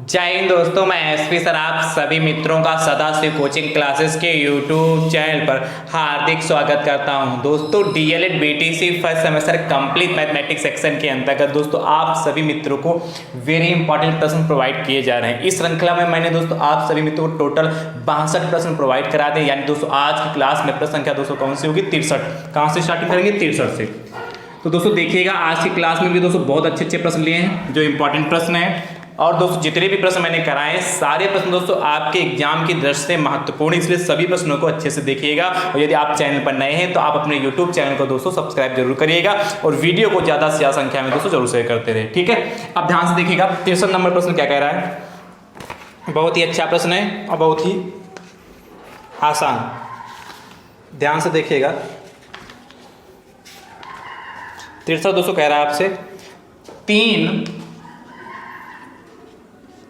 जय हिंद दोस्तों, मैं एसपी सर आप सभी मित्रों का सदाशिव कोचिंग क्लासेस के यूट्यूब चैनल पर हार्दिक स्वागत करता हूं। दोस्तों DElEd BTC first semester complete mathematics section के अंतर्गत दोस्तों आप सभी मित्रों को वेरी इंपॉर्टेंट प्रश्न प्रोवाइड किए जा रहे हैं। इस श्रृंखला में मैंने दोस्तों आप सभी मित्रों को टोटल 62 प्रश्न प्रोवाइड करा दिए। यानी दोस्तों आज की क्लास में प्रश्न संख्या दोस्तों कौन सी होगी? 63। कहाँ से स्टार्टिंग करेंगे? 63 से। तो दोस्तों देखिएगा आज की क्लास में भी दोस्तों बहुत अच्छे अच्छे प्रश्न लिए हैं जो इंपॉर्टेंट प्रश्न हैं। और दोस्तों जितने भी प्रश्न मैंने कराए हैं सारे प्रश्न दोस्तों आपके एग्जाम की दृष्टि से महत्वपूर्ण, इसलिए सभी प्रश्नों को अच्छे से देखिएगा। और यदि आप चैनल पर नए हैं तो आप अपने यूट्यूब चैनल को दोस्तों सब्सक्राइब जरूर करिएगा और वीडियो को ज़्यादा से ज़्यादा संख्या में दोस्तों जरूर शेयर करते रहे। ठीक है, अब ध्यान से देखिएगा 63 नंबर प्रश्न क्या कह रहा है। बहुत ही अच्छा प्रश्न है और बहुत ही आसान, ध्यान से देखिएगा। 63 दोस्तों कह रहा है आपसे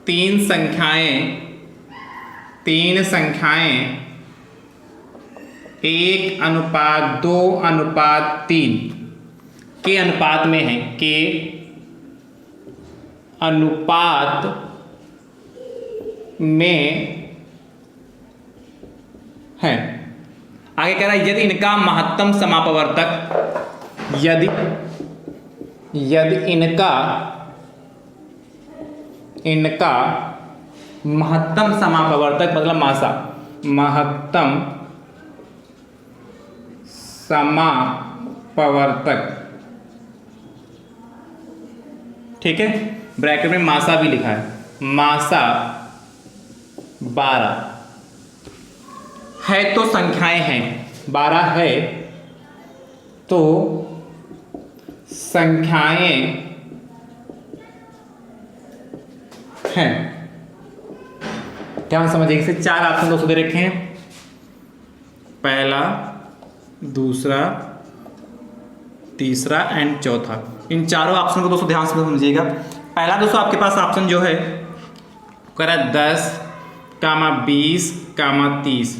तीन संख्याएं 1:2:3 के अनुपात में है, के अनुपात में है। आगे कह रहा है यदि इनका महत्तम समापवर्तक यदि इनका महत्तम समापवर्तक मतलब मासा, महत्तम समापवर्तक, ठीक है, ब्रैकेट में मासा भी लिखा है, मासा 12 है तो संख्याएं हैं, 12 है तो संख्याएं हैं। ध्यान समझिए, इसे 4 ऑप्शन दोस्तों दे रखे हैं, पहला, दूसरा, तीसरा एंड चौथा। इन चारों ऑप्शन को दोस्तों ध्यान से समझिएगा। पहला दोस्तों आपके पास ऑप्शन जो है कह रहा है 10, 20, 30।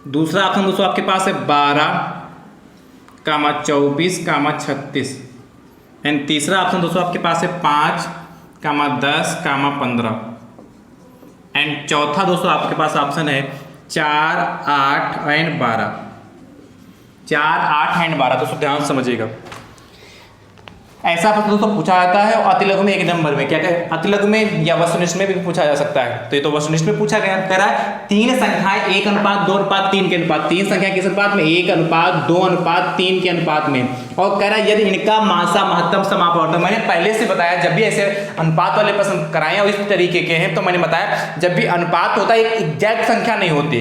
दूसरा ऑप्शन दोस्तों आपके पास है 12, 24, 36 एंड तीसरा ऑप्शन दोस्तों आपके पास है 5, 10, 15 एंड चौथा दोस्तों आपके पास ऑप्शन है 4, 8 एंड 12। 4, 8 एंड 12 दोस्तों ध्यान समझिएगा। ऐसा प्रश्न दोस्तों पूछा जाता है और अतिलघु में 1 नंबर में, क्या कहें, अतिलघु में या वस्तुनिष्ठ में भी पूछा जा सकता है। तो ये तो वस्तुनिष्ठ में पूछा गया। कह रहा है 3 संख्याएं 1:2:3 के अनुपात, 3 संख्या किस अनुपात में? 1:2:3 के अनुपात में। और कह रहा है यदि इनका मासा महत्तम समापवर्तक, मैंने पहले से बताया जब भी ऐसे अनुपात वाले प्रश्न कराए और इस तरीके के हैं तो मैंने बताया जब भी अनुपात होता है एक एग्जैक्ट संख्या नहीं होती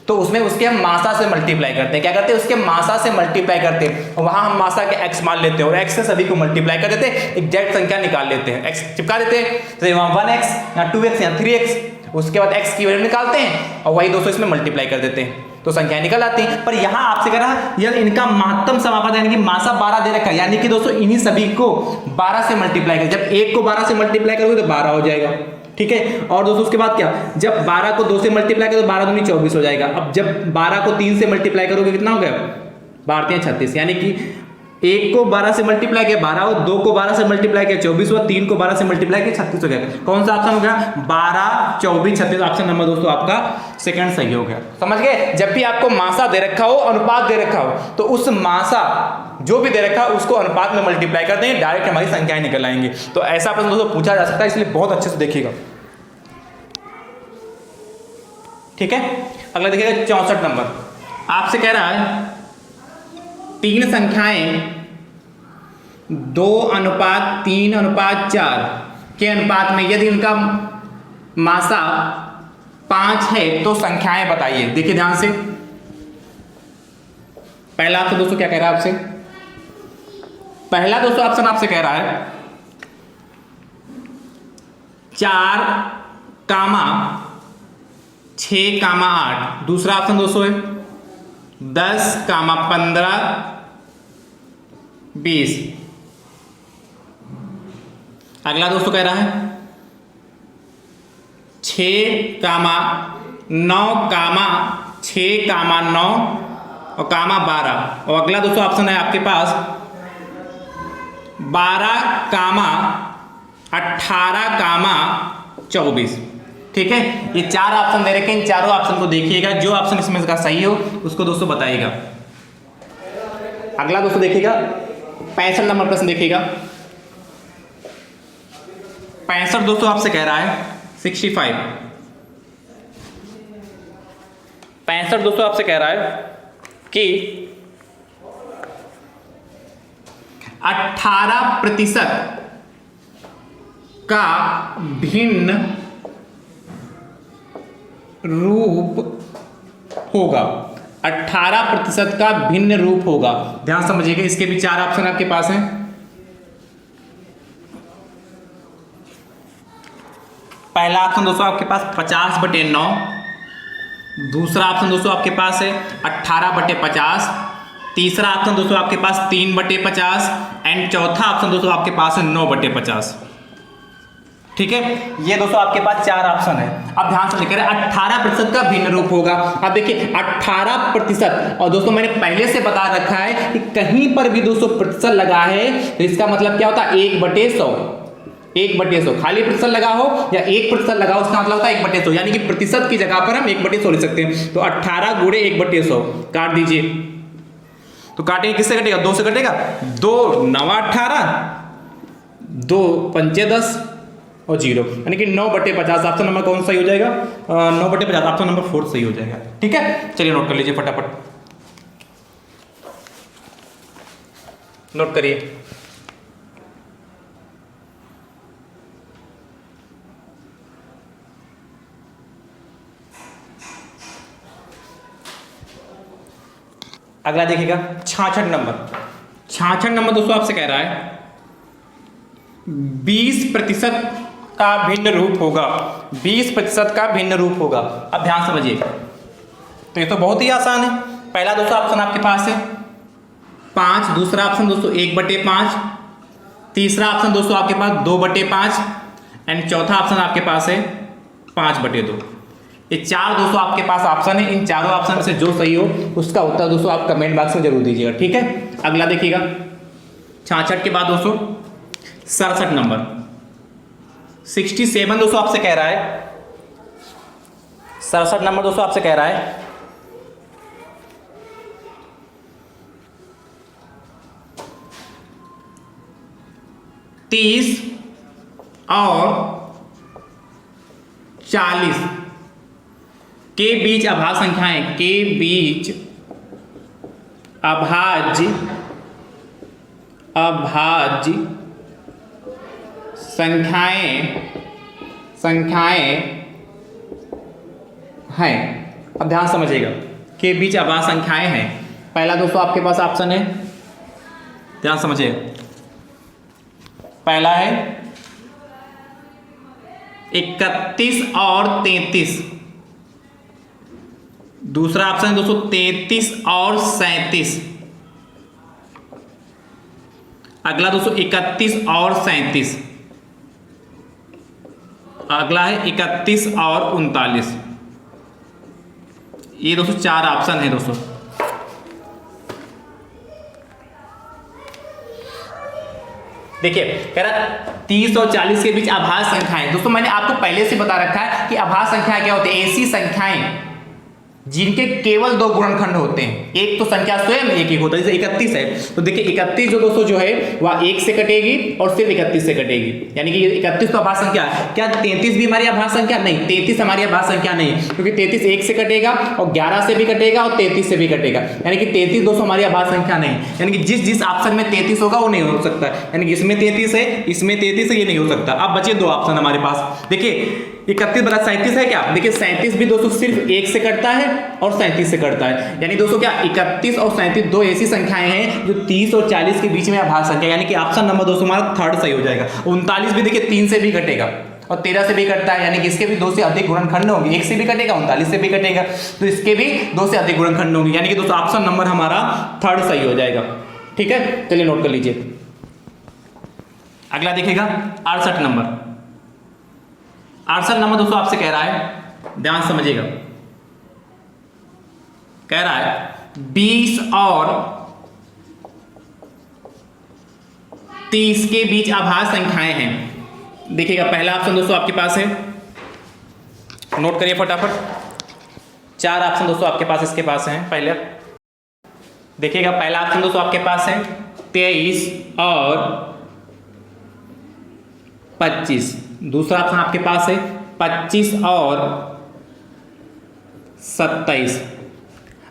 तो उसमें उसके हम मासा से मल्टीप्लाई करते हैं। क्या करते हैं? उसके मासा से मल्टीप्लाई करते हैं और वहां हम मासा के x मान लेते हैं और x से सभी को मल्टीप्लाई कर देते हैं, एग्जैक्ट संख्या निकाल लेते हैं, x चिपका देते हैं। तो वहां 1x या 2x या 3x, उसके बाद x की वैल्यू निकालते हैं और वही दोस्तों इसमें मल्टीप्लाई कर देते हैं तो संख्या निकल आती है। पर यहाँ आपसे कह रहा है यदि इनका महत्तम समापवर्तक यानी कि मासा 12 दे रखा है, यानी कि दोस्तों इन्हीं सभी को 12 से मल्टीप्लाई कर, जब 1 को 12 से मल्टीप्लाई करोगे तो 12 हो जाएगा। ठीक है, और दोस्तों उसके बाद क्या, जब 12 को 2 से मल्टीप्लाई करो तो 12 दूनी 24 हो जाएगा। अब जब 12 को 3 से मल्टीप्लाई करोगे कितना हो गया? 12 36, यानी कि 1 को 12 से मल्टीप्लाई किया 12 हो, 2 को 12 से मल्टीप्लाई किया 24 हुआ, 3 को 12 से मल्टीप्लाई किया 36 हो गया। कौन सा ऑप्शन हो गया? 12, 24, 36। ऑप्शन नंबर दोस्तों आपका सेकंड सही हो गया। समझ गए? जब भी आपको मासा दे रखा हो, अनुपात दे रखा हो तो उस मासा जो भी दे रखा है उसको अनुपात में मल्टीप्लाई कर दें, डायरेक्ट हमारी संख्याएं निकल आएंगी। तो ऐसा प्रश्न दोस्तों पूछा जा सकता है, इसलिए बहुत अच्छे से देखिएगा। ठीक है, अगला देखिएगा 64 नंबर। आपसे कह रहा है 3 संख्याएं 2:3:4 के अनुपात में यदि इनका मासा 5 है तो संख्याएं बताइए। देखिए ध्यान से, पहला ऑप्शन दोस्तों क्या कह रहा है आपसे? पहला दोस्तों ऑप्शन आपसे कह रहा है 4, 6, 8। दूसरा ऑप्शन दोस्तों है 10, 15, 20। अगला दोस्तों कह रहा है 6, 9, 6, 9 और 12। और अगला दोस्तों ऑप्शन है आपके पास 12, 18, 24। ठीक है, ये 4 ऑप्शन दे रखे हैं, इन चारों ऑप्शन को देखिएगा, जो ऑप्शन इसमें का सही हो उसको दोस्तों बताइएगा। अगला दोस्तों देखिएगा 65 नंबर प्रश्न देखिएगा। 65 दोस्तों आपसे कह रहा है 65। 65 दोस्तों आपसे कह रहा है कि 18% का भिन्न रूप होगा। 18% का भिन्न रूप होगा। ध्यान समझिएगा, इसके भी 4 ऑप्शन आपके पास हैं। पहला ऑप्शन दोस्तों आपके पास 50/9, दूसरा ऑप्शन दोस्तों आपके पास है 18/50, तीसरा ऑप्शन दोस्तों आपके पास 3/50 एंड चौथा ऑप्शन दोस्तों आपके पास है 9/50। ठीक है, ये दोस्तों आपके पास 4 ऑप्शन है। अब ध्यान से लिख रहे हैं 18% का भिन्न रूप होगा। अब देखिए 18%, और दोस्तों मैंने पहले से बता रखा है कि कहीं पर भी दोस्तों प्रतिशत लगा है तो इसका मतलब क्या होता है 1/100। 1/100 खाली प्रतिशत लगा हो या 1% लगा हो, उसका मतलब होता है 1/100, यानी कि प्रतिशत की जगह पर हम 1/100 लिख सकते हैं। तो 18 × 1/100 काट दीजिए, तो काटेंगे किससे कटेगा, 2 से कटेगा। 2 9 18, 2 5 10 और 0, यानी कि 9/50। ऑप्शन नंबर कौन सही हो जाएगा, 9/50, ऑप्शन नंबर 4 सही हो जाएगा। ठीक है, चलिए नोट कर लीजिए फटाफट, नोट करिए। अगला देखिएगा 66 नंबर। 66 नंबर दोस्तों आपसे कह रहा है 20% का भिन्न रूप होगा। 20% का भिन्न रूप होगा। अब ध्यान समझिए, तो ये तो बहुत ही आसान है। पहला दोस्तों ऑप्शन आपके पास है 5, दूसरा ऑप्शन दोस्तों 1/5, तीसरा ऑप्शन दोस्तों आपके पास 2/5 एंड चौथा ऑप्शन आपके पास है 5/2। ये 4 दोस्तों आपके पास ऑप्शन है। इन चारों ऑप्शन में से जो सही हो उसका उत्तर दोस्तों आप कमेंट बॉक्स में जरूर दीजिएगा। ठीक है, अगला देखिएगा 66 के बाद दोस्तों 67 नंबर। 67 दोस्तों आपसे कह रहा है, 67 नंबर दोस्तों आपसे कह रहा है 30 और 40 के बीच अभाज्य संख्याएं, के बीच अभाज्य संख्याएं हैं। अब ध्यान समझिएगा, के बीच अभाज्य संख्याएं हैं। पहला दोस्तों आपके पास ऑप्शन है, ध्यान समझिए, पहला है 31 और 33, दूसरा ऑप्शन है दोस्तों 33 और 37, अगला दोस्तों 31 और 37, अगला है 31 और 39। ये दोस्तों 4 ऑप्शन है दोस्तों। देखिए कह रहा 30 और 40 के बीच अभाज्य संख्याएं। दोस्तों मैंने आपको पहले से बता रखा है कि अभाज्य संख्याएं क्या होती है, ऐसी संख्याएं जिनके केवल 2 गुणनखंड होते हैं। एक तो संख्या स्वयं एक होता है, जैसे 31 है तो देखिए 31 जो दोस्तों जो है वह 1 से कटेगी और सिर्फ 31 से कटेगी, यानी कि 31 तो अभाज्य संख्या है। क्या 33 भी हमारी अभाज्य संख्या नहीं, 33 हमारी अभाज्य संख्या नहीं, क्योंकि 33 1 से कटेगा और 11 से भी कटेगा और 33 से भी कटेगा, यानी कि 33 दोस्तों हमारी अभाज्य संख्या नहीं, यानी कि जिस ऑप्शन में 33 होगा वो नहीं हो सकता, यानी कि इसमें 33 है, इसमें 33 है, ये नहीं हो सकता। अब बचे 2 ऑप्शन हमारे पास। देखिए 31 बटा 37 है क्या, देखिए 37 भी दोस्तों सिर्फ 1 से कटता है और 37 से कटता है, यानी दोस्तों क्या 31 और 37 2 ऐसी संख्याएं हैं जो 30 और 40 के बीच में अभाज्य संख्या, यानी कि ऑप्शन नंबर दोस्तों हमारा 3rd सही हो जाएगा। 39 भी देखिए 3 से भी कटेगा और 13 से भी कटता है, यानी कि इसके भी 2 से अधिक गुणनखंड होंगे, 1 से भी कटेगा 39 से भी कटेगा, तो इसके भी 2 से अधिक गुणनखंड होंगे, यानी कि दोस्तों ऑप्शन नंबर हमारा 3rd सही हो जाएगा। ठीक है, चलिए नोट कर लीजिए। अगला देखिएगा 68 नंबर। 68 नंबर दोस्तों आपसे कह रहा है, ध्यान समझिएगा, कह रहा है 20 और 30 के बीच अभाज्य संख्याएं हैं। देखिएगा पहला ऑप्शन दोस्तों आपके पास है, नोट करिए फटाफट। 4 ऑप्शन दोस्तों आपके पास इसके पास हैं। पहले देखिएगा पहला ऑप्शन दोस्तों आपके पास है 23 और 25। दूसरा ऑप्शन आपके पास है 25 और 27।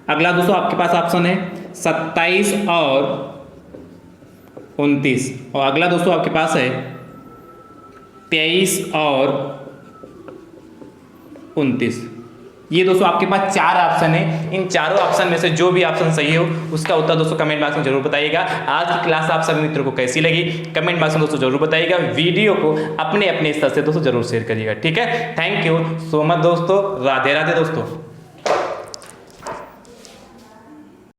अगला दोस्तों आपके पास ऑप्शन है 27 और 29। और अगला दोस्तों आपके पास है 23 और 29। ये दोस्तों आपके पास 4 ऑप्शन है। इन चारों ऑप्शन में से जो भी ऑप्शन सही हो उसका उत्तर दोस्तों कमेंट बॉक्स में जरूर बताइएगा। आज की क्लास आप सभी मित्रों को कैसी लगी कमेंट बॉक्स में दोस्तों जरूर बताइएगा। वीडियो को अपने अपने स्तर से दोस्तों जरूर शेयर करिएगा। ठीक है, थैंक यू सो मच दोस्तों। राधे राधे दोस्तों।